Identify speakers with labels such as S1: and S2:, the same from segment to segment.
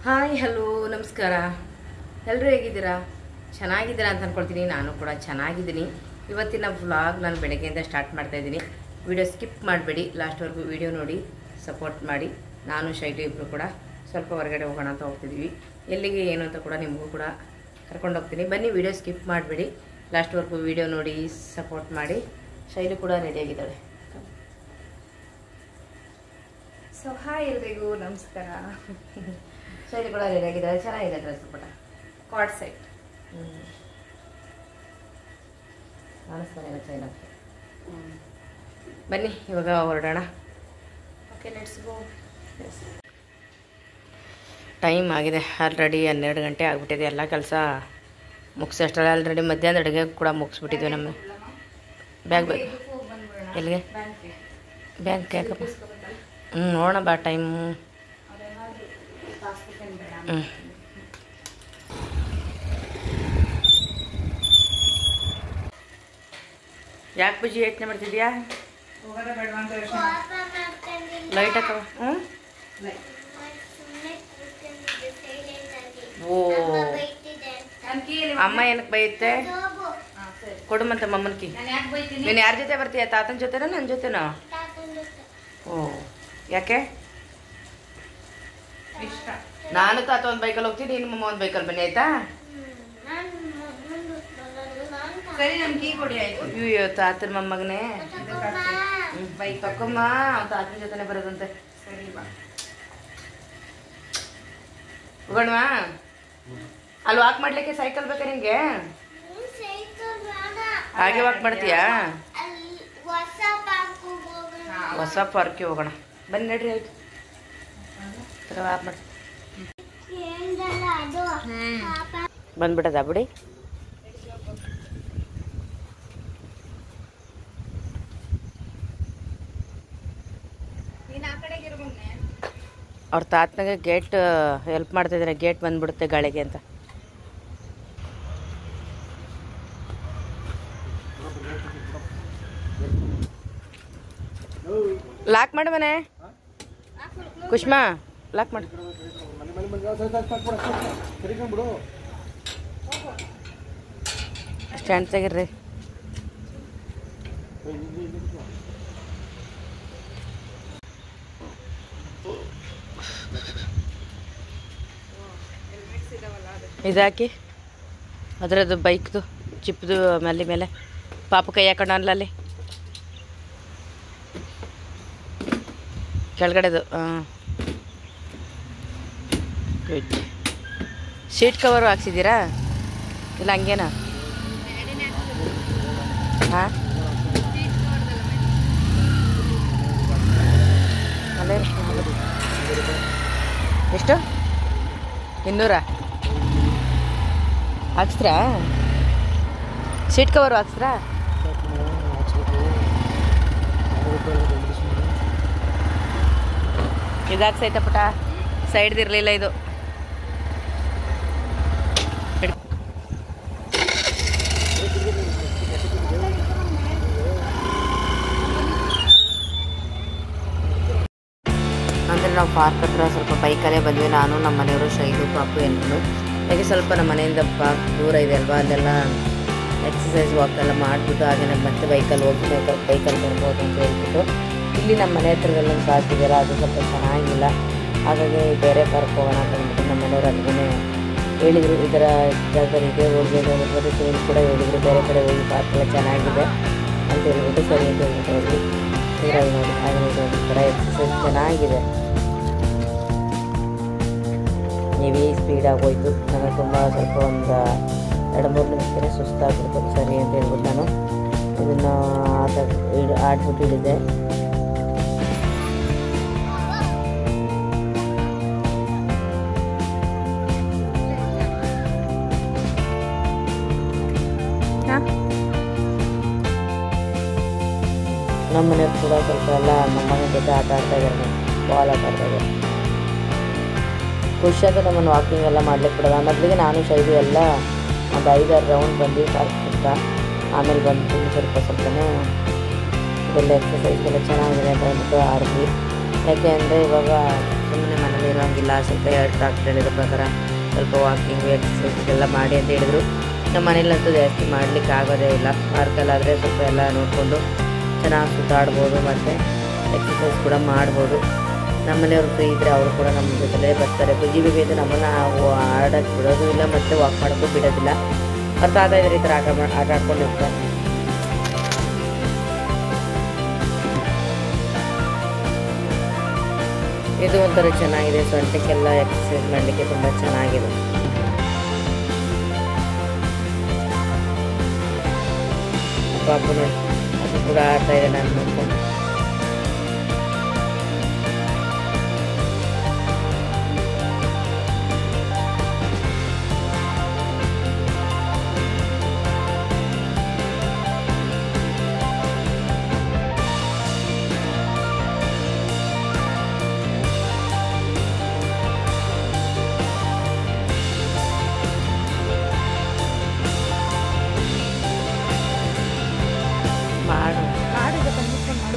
S1: Hi hello ನಮಸ್ಕಾರ. ಎಲ್ಲರೂ ಹೇಗಿದ್ದೀರಾ? ಚೆನ್ನಾಗಿದ್ದೀರಾ ಅಂತ ಅಂದ್ಕೊಳ್ತೀನಿ. ನಾನು ಕೂಡ ಚೆನ್ನಾಗಿದ್ದೀನಿ. ಇವತ್ತಿನ ವ್ಲಾಗ್ ನಾನು ಬೆಳಗ್ಗೆಯಿಂದ ಸ್ಟಾರ್ಟ್ ಮಾಡ್ತಾಯಿದ್ದೀನಿ. ವಿಡಿಯೋ ಸ್ಕಿಪ್ ಮಾಡಬೇಡಿ, ಲಾಸ್ಟ್ವರೆಗೂ ವಿಡಿಯೋ ನೋಡಿ ಸಪೋರ್ಟ್ ಮಾಡಿ. ನಾನು ಶೈಲಿ ಇಬ್ಬರು ಕೂಡ ಸ್ವಲ್ಪ ಹೊರಗಡೆ ಹೋಗೋಣ ಅಂತ ಹೋಗ್ತಿದ್ದೀವಿ. ಎಲ್ಲಿಗೆ ಏನು ಅಂತ ಕೂಡ ನಿಮಗೂ ಕೂಡ ಕರ್ಕೊಂಡು ಹೋಗ್ತೀನಿ. ಬನ್ನಿ, ವಿಡಿಯೋ ಸ್ಕಿಪ್ ಮಾಡಬೇಡಿ, ಲಾಸ್ಟ್ವರೆಗೂ ವಿಡಿಯೋ ನೋಡಿ ಸಪೋರ್ಟ್ ಮಾಡಿ. ಶೈಲಿ ಕೂಡ ರೆಡಿಯಾಗಿದ್ದಾಳೆ.
S2: ಸೊ ಹಾಯ್ ಎಲ್ರಿಗೂ ನಮಸ್ಕಾರ.
S1: ಶೈಲಿ ಕೂಡ ರೆಡಿಯಾಗಿದ್ದಾಳೆ. ಚೆನ್ನಾಗಿದೆ ಡ್ರೆಸ್ ಪುಟ
S2: ಕಾರ್ಡ್ ಸೆಟ್
S1: ಕಾಣಿಸ್ತಾನೆ ಚೈನ. ಬನ್ನಿ ಇವಾಗ ಹೊರಡೋಣ.
S2: Okay, let's go.
S1: ಟೈಮ್ ಆಗಿದೆ ಆಲ್ರೆಡಿ 12 ಗಂಟೆ ಆಗಿಬಿಟ್ಟಿದೆ. ಎಲ್ಲ ಕೆಲಸ ಮುಗಿಸೋಷ್ಟರಲ್ಲಿ ಆಲ್ರೆಡಿ ಮಧ್ಯಾಹ್ನ ಅಡುಗೆ ಕೂಡ ಮುಗಿಸ್ಬಿಟ್ಟಿದ್ವಿ. ನಮ್ಮ ಬ್ಯಾಗ್ ಎಲ್ಲಿಗೆ? ಬ್ಯಾಂಕ್ ಯಾಕಪ್ಪ? ನೋಡೋಣ ಬಾ ಟೈಮು. ಯಾಕೆ ಬಜ್ಜಿ ಯೋಚನೆ ಮಾಡ್ತಿದ್ಯಾ? ಲೈಟ್ ಹಾಕವ. ಓ, ಅಮ್ಮ ಏನಕ್ಕೆ ಬೈಯುತ್ತೆ? ಕೊಡು ಮತ್ತೆ ಮಮ್ಮನ್ಕಿ. ನೀನು ಯಾರ ಜೊತೆ ಬರ್ತೀಯ? ತಾತನ ಜೊತೆನೋ ನನ್ನ ಜೊತೆನೋ? ಓ, ಯಾಕೆ? ನಾನು ತಾತ ಒಂದು ಬೈಕಲ್ಲಿ ಹೋಗ್ತೀನಿ, ನೀನು ಮಮ್ಮ ಒಂದು ಬೈಕಲ್ಲಿ ಬನ್ನಿ, ಆಯ್ತಾ?
S2: ಸರಿ, ನಮ್ಗೆ ಕೀ ಕೊಡಿ ಆಯ್ತು.
S1: ಅಯ್ಯೋ, ತಾತನ ಮೊಮ್ಮಗನೇ ಬೈಕ್ ತಕೊಮ್ಮ, ಅವ್ನು ತಾತನ ಜೊತೆನೆ ಬರೋದಂತೆ.
S2: ಸರಿ ಬಾ.
S1: ಹೋಗೋಣವಾ? ಅಲ್ಲಿ ವಾಕ್ ಮಾಡ್ಲಿಕ್ಕೆ ಸೈಕಲ್ ಬೇಕಾ ನಿಂಗೆ? ಹಾಗೆ ವಾಕ್ ಮಾಡ್ತೀಯಾ? ಹೊಸ ಪಾರ್ಕಿಗೆ ಹೋಗೋಣ ಬನ್ನಿ, ನಡ್ರಿ. ಆಯ್ತು, ವಾಕ್ ಮಾಡಿ ಬಂದ್ಬಿಟ್ಟದ ಬಿಡಿ. ಅವ್ರ ತಾತನಾಗೆ ಗೇಟ್ ಹೆಲ್ಪ್ ಮಾಡ್ತಿದ್ದಾರೆ. ಗೇಟ್ ಬಂದ್ಬಿಡುತ್ತೆ ಗಾಳಿಗೆ ಅಂತ. ಲಾಕ್ ಮಾಡಿ ಮನೆ. ಕುಷ್ಮಾ ಲಾಕ್ ಮಾಡಿ. ಸ್ಟ್ಯಾಂಡ್ ತೆಗಿರ್ರಿ. ಇದಾಕಿ ಅದರದ್ದು ಬೈಕ್ದು ಚಿಪ್ದು ಮೇಲೆ ಪಾಪ ಕೈ ಹಾಕೊಂಡಲ್ಲ ಅಲ್ಲಿ ಕೆಳಗಡೆದು. ಗುಡ್. ಸೀಟ್ ಕವರು ಹಾಕ್ಸಿದ್ದೀರಾ ಇಲ್ಲ ಹಂಗೇನಾ? ಹಾಂ, ಅಲ್ಲೇ ಎಷ್ಟು? 200 ಹಾಕ್ಸ್ರಾ? Seat cover ಹಾಕ್ಸ್ರಾ? ಇದು ಹಾಕ್ಸೈತ ಪುಟ, ಸೈಡ್ದಿರಲಿಲ್ಲ ಇದು. ಅಂದರೆ ನಾವು ಪಾರ್ಕ್ ಹತ್ರ ಸ್ವಲ್ಪ ಬೈಕಲ್ಲೇ ಬಂದ್ವಿ. ನಾನು ನಮ್ಮ ಮನೆಯವರು, ಶೈಲು, ಪಾಪು ಎಲ್ಲರೂ. ಯಾಕೆ ಸ್ವಲ್ಪ ನಮ್ಮ ಮನೆಯಿಂದ ಪಾರ್ಕ್ ದೂರ ಇದೆ ಅಲ್ವಾ, ಅಲ್ಲೆಲ್ಲ ಎಕ್ಸಸೈಸ್ ವಾಕ್ ಎಲ್ಲ ಮಾಡಿಬಿಟ್ಟು ಹಾಗೆ ಮತ್ತೆ ಬೈಕಲ್ಲಿ ಹೋಗಿ ಬೈಕಲ್ಲಿ ಬರ್ಬೋದು ಅಂತ ಹೇಳ್ಬಿಟ್ಟು ಇಲ್ಲಿ ನಮ್ಮ ಮನೆ ಹತ್ರದಲ್ಲಿ ಒಂದು ಪಾರ್ಕ್ ಇದೆಯಲ್ಲ, ಅದು ಸ್ವಲ್ಪ ಚೆನ್ನಾಗಿಲ್ಲ. ಹಾಗಾಗಿ ಬೇರೆ ಪಾರ್ಕ್ ಹೋಗೋಣ ಅಂತ ಅಂದ್ಬಿಟ್ಟು ನಮ್ಮ ಮನೆಯವರು ಅದನ್ನೇ ಹೇಳಿದರು. ಈ ಥರ ಜಾಗದಲ್ಲಿ ಇದೆ ಹೋಗ್ಬೋದು ಅಂದ್ಬಿಟ್ಟು ಇವ್ರು ಕೂಡ ಹೇಳಿದರು, ಬೇರೆ ಕಡೆ ಹೋಗಿ ಪಾರ್ಕ್ ಎಲ್ಲ ಚೆನ್ನಾಗಿದೆ ಅಂತ ಹೇಳ್ಬಿಟ್ಟು ಸರಿ ಅಂತ ಹೇಳ್ಬಿಟ್ಟು ಹೋಗಿ ನೀರಾಗಿ ನೋಡಿ. ಹಾಗೆ ನೋಡಿ, ಈ ಥರ ಎಕ್ಸಸೈಸ್ ಚೆನ್ನಾಗಿದೆ. ಹೆವಿ ಸ್ಪೀಡಾಗಿ ಹೋಯ್ತು. ನನಗೆ ತುಂಬ ಸ್ವಲ್ಪ ಒಂದು 2-3 ನಿಮಿಷಕ್ಕೆ ಸುಸ್ತಾಗ್ಬಿಡ್ತು. ಸರಿ ಅಂತ ಹೇಳ್ಬಿಟ್ಟು ನಾನು ಇದನ್ನು ಆಡ್ಬಿಟ್ಟು ಹಿಡಿದೆ. ನಮ್ಮ ಮನೆಯವ್ರು ಕೂಡ ಸ್ವಲ್ಪ ಎಲ್ಲ ನಮ್ಮ ಮನೆ ಜೊತೆ ಆಟ ಆಡ್ತಾ ಇದ್ದಾರೆ, ಬಾಲ್ ಆಟ ಆಡ್ತಾ ಇದ್ದಾರೆ. ಖುಷಿ ಅಂತ ನಮ್ಮನ್ನು ವಾಕಿಂಗ್ ಎಲ್ಲ ಮಾಡ್ಲಿಕ್ಕೆ ಬಿಡೋಲ್ಲ. ಮೊದಲಿಗೆ ನಾನು ಶೈಲಿ ಎಲ್ಲ ಒಂದು 5-6 ರೌಂಡ್ ಬಂದು ಪಾರ್ಕ್ ಸುತ್ತ, ಆಮೇಲೆ ಬಂದು ಸ್ವಲ್ಪನೇ ಇದೆಲ್ಲ ಎಕ್ಸಸೈಸ್ ಎಲ್ಲ ಚೆನ್ನಾಗಿದೆ ಅಂತ ಅಂದ್ಬಿಟ್ಟು ಆಡಿದ್ವಿ. ಯಾಕೆ ಅಂದರೆ ಇವಾಗ ಸುಮ್ಮನೆ ಮನೇಲಿ ಇರೋಂಗಿಲ್ಲ, ಸ್ವಲ್ಪ ಡಾಕ್ಟರ್ ಹೇಳಿರೋ ಪ್ರಕಾರ ಸ್ವಲ್ಪ ವಾಕಿಂಗು ಎಕ್ಸಸೈಸ್ ಎಲ್ಲ ಮಾಡಿ ಅಂತ ಹೇಳಿದ್ರು. ನಮ್ಮ ಮನೇಲಂತೂ ಜಾಸ್ತಿ ಮಾಡಲಿಕ್ಕೆ ಆಗೋದೇ ಇಲ್ಲ. ಪಾರ್ಕಲ್ಲಾದರೆ ಸ್ವಲ್ಪ ಎಲ್ಲ ನೋಡಿಕೊಂಡು ಚೆನ್ನಾಗಿ ಸುತ್ತಾಡ್ಬೋದು ಮತ್ತು ಎಕ್ಸಸೈಸ್ ಕೂಡ ಮಾಡ್ಬೋದು. ನಮ್ಮನೆಯವ್ರು ಫ್ರೀ ಇದ್ದರೆ ಅವರು ಕೂಡ ನಮ್ಮ ಜೊತೆಲೇ ಬರ್ತಾರೆ. ಬುಜ್ಜಿ ಬೇಬಿ ಅಂದರೆ ನಮ್ಮನ್ನು ಆಡೋಕ್ಕೆ ಬಿಡೋದು ಇಲ್ಲ ಮತ್ತು ವಾಕ್ ಮಾಡೋಕ್ಕೂ ಬಿಡೋದಿಲ್ಲ. ಅವ್ರ ತಾತ ಇದ್ರೆ ಈ ಥರ ಆಟ ಆಡ್ಕೊಂಡಿರ್ತಾರೆ. ಇದು ಒಂಥರ ಚೆನ್ನಾಗಿದೆ, ಸೊಂಟಕ್ಕೆಲ್ಲ ಎಕ್ಸಸೈಸ್ ಮಾಡಲಿಕ್ಕೆ ತುಂಬ ಚೆನ್ನಾಗಿದೆ. ಪಾಪು ನೋಡಿ ಅದು ಕೂಡ ಆಡ್ತಾ ಇದೆ ನಾನು ನೋಡ್ಕೊಂಡು.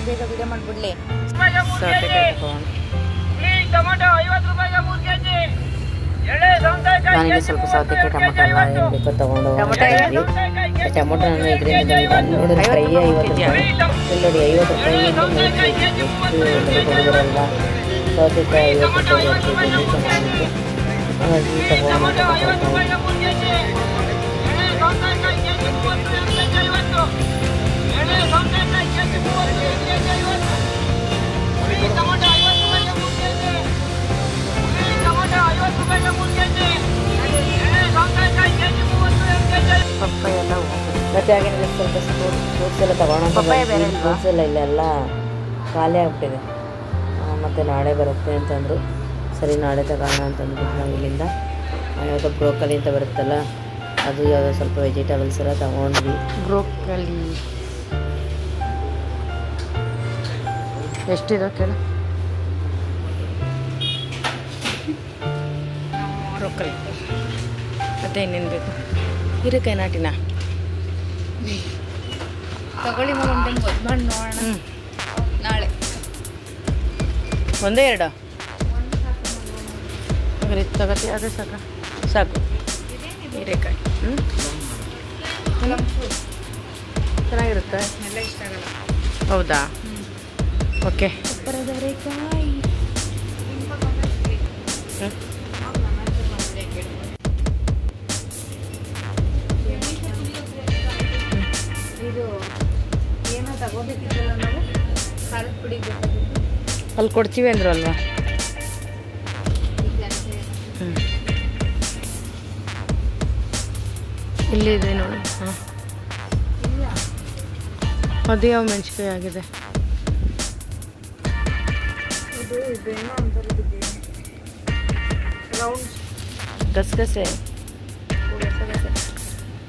S2: ಬೇಗ ವಿಡಿಯೋ ಮಾಡ್ಬಿಡ್ಲಿ.
S1: ನನಗೆ ಸ್ವಲ್ಪ ಸೌತೆಕಾಯಿ ಟೊಮೊಟೊ ಎಲ್ಲ ಏನು ಬೇಕೋ ತೊಗೊಂಡು ಟೊಮೊಟೊ ನಾನು ಇದರಿಂದ ನೋಡಿದ್ರೆ ಫ್ರೈ 50 ರೂಪಾಯಿ. ಇಲ್ಲಿ ನೋಡಿ 50 ರೂಪಾಯಿ ಕೊಡಿದ್ರಲ್ವ. ಸೌತೆಕಾಯಿ 50 ರೂಪಾಯಿ ಚೆನ್ನಾಗಿತ್ತು, ಹಾಗಾಗಿ ತಗೊಂಡು ಪಪ್ಪಾಯ ಎಲ್ಲ ಮತ್ತೆ ಹಾಗೇನಿಲ್ಲ ಸ್ವಲ್ಪ ಫ್ರೂಟ್ಸ್ ಎಲ್ಲ ತಗೊಳ್ಳೋಣ. ಫ್ರೂಟ್ಸ್ ಎಲ್ಲ ಇಲ್ಲೆಲ್ಲ ಖಾಲಿ ಆಗ್ಬಿಟ್ಟಿದೆ. ಮತ್ತು ನಾಳೆ ಬರುತ್ತೆ ಅಂತಂದರು. ಸರಿ ನಾಳೆ ತಗೋಣ ಅಂತಂದ್ಬಿಟ್ಟು ನಾವು ಇಲ್ಲಿಂದ ಯಾವುದೋ ಬ್ರೋಕಲಿ ಅಂತ ಬರುತ್ತಲ್ಲ ಅದು ಯಾವುದೋ ಸ್ವಲ್ಪ ವೆಜಿಟೇಬಲ್ಸ್ ಎಲ್ಲ ತಗೊಂಡ್ವಿ. ಬ್ರೋಕಲಿ ಎಷ್ಟಿದೆ ಕೇಳ? ಬ್ರೋಕಲಿ ಮತ್ತೆ ಇನ್ನೇನು ಬೇಕು? ಹೀರೆಕಾಯಿ ನಾಟಿನ
S2: ತಗೊಳ್ಳಿ ಒಂದು ಮಾಡಿ ನೋಡೋಣ. ನಾಳೆ
S1: ಒಂದೇ ಎರಡು ತಗೋತಿ, ಅದೇ ಸಾಕು ಹೀರೆಕಾಯಿ. ಚೆನ್ನಾಗಿರುತ್ತೆ,
S2: ಎಲ್ಲ ಇಷ್ಟ ಆಗಲ್ಲ.
S1: ಹೌದಾ? ಓಕೆ.
S2: ಇದು ಏನೋ ತಗೋಬೇಕಿತ್ತಲ್ಲ ನಾವು, ಖಾರದ ಪುಡಿ ಬೇಕಾಗಿತ್ತು.
S1: ಅಲ್ಲಿ ಕೊಡ್ತೀವಿ ಅಂದರು ಅಲ್ವಾ? ಇಲ್ಲಿದೆ ನೋಡಿ. ಹಾಂ, ಅದು ಯಾವ ಮೆಣಸಿನ್ಕಾಯಿ ಆಗಿದೆ?
S2: ಇದು ಇದೇನೋ ಅಂತಾರೆ, ರೌಂಡ್
S1: ಗಸಗಸೆ.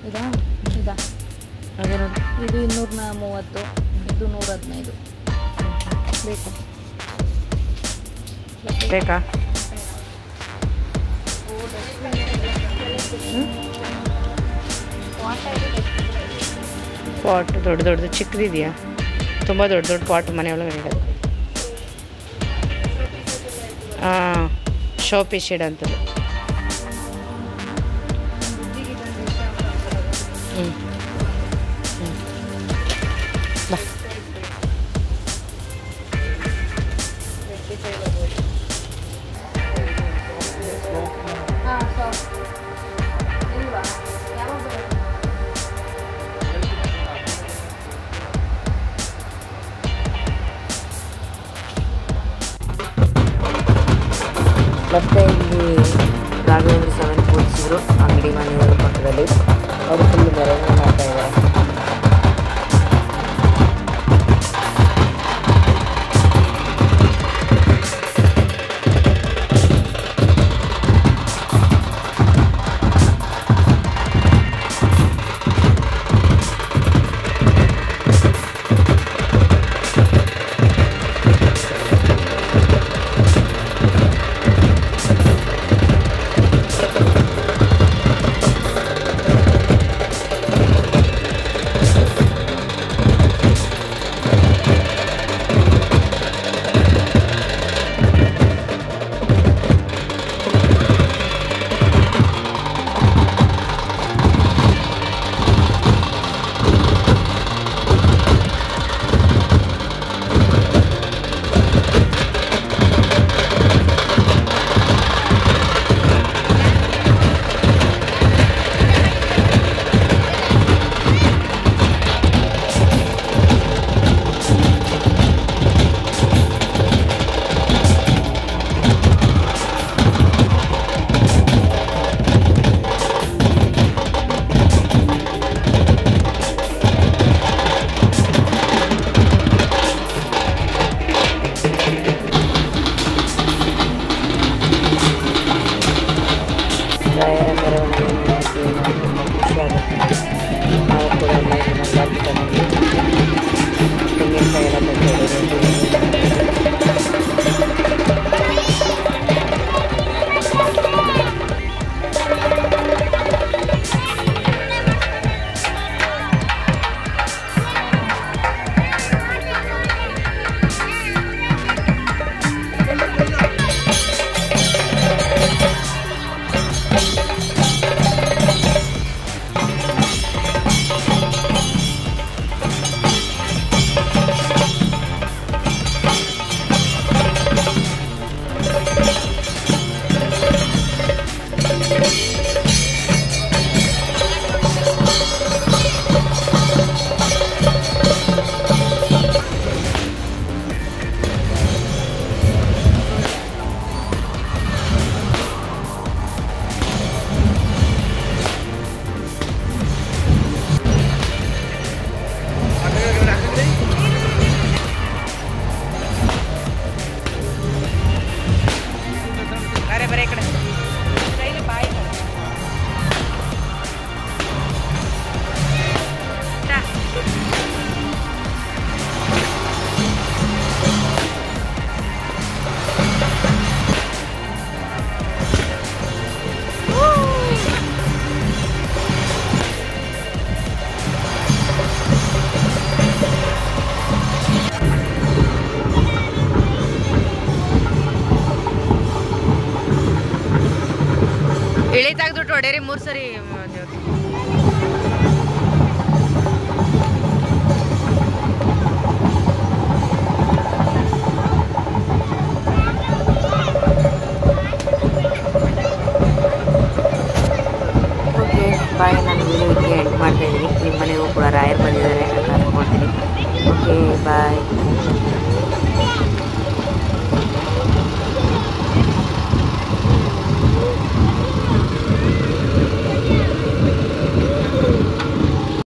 S2: ಇದಾ ಇದಾ
S1: ಅದೇ ನೋಡಿ,
S2: ಇದು 230, ಇದು 115 ಬೇಕು.
S1: ಬೇಕಾ? ಪಾಟ್ ದೊಡ್ಡದು ಚಿಕ್ಕದಿದೆಯಾ? ತುಂಬ ದೊಡ್ಡ ಪಾಟ್ ಮನೆ ಒಳಗಡೆ ಇರೋದು. ಹಾಂ, ಶೋ ಪೀಸ್ ಶೇಡ್ ಅಂತದ್ದು. ಬಾ. ಮತ್ತು ಇಲ್ಲಿ ರಾಘವೇಂದ್ರ ಸ್ವಾಮಿ ಕೂರಿಸಿದ್ರು ಅಂಗಡಿ ಮನೆಯವರು ಪಕ್ಕದಲ್ಲಿ. ಅವರು ಫುಲ್ ಮೆರವಣಿಗೆ ಮಾಡ್ತಾ ಇದ್ದಾರೆ. ಏನೋ ತುಂಬ ಖುಷಿ ಆಗುತ್ತೆ. ನಾವು ಕೂಡ ಎಲ್ಲ ಇದನ್ನ ಬಂದು ತಗೊಂಡು ತೆಂಗಿನಕಾಯಿ ಎಲ್ಲ ಇಳಿ ತೆಗ್ದುಟ್ಟು ಹೊಡೇರಿ 3 ಸರಿ ಬಾಯ್. ನಾನು ವಿಡಿಯೋ ಎಂಡ್ ಮಾಡ್ತಾ ಇದ್ದೀನಿ. ನಿಮ್ಮ ಮನೆಗೂ ಕೂಡ ರಾಯರ್ ಬಂದಿದ್ದಾರೆ ಅಂತ ಅಂದ್ಕೊಳ್ತೀನಿ. ಓಕೆ ಬಾಯ್.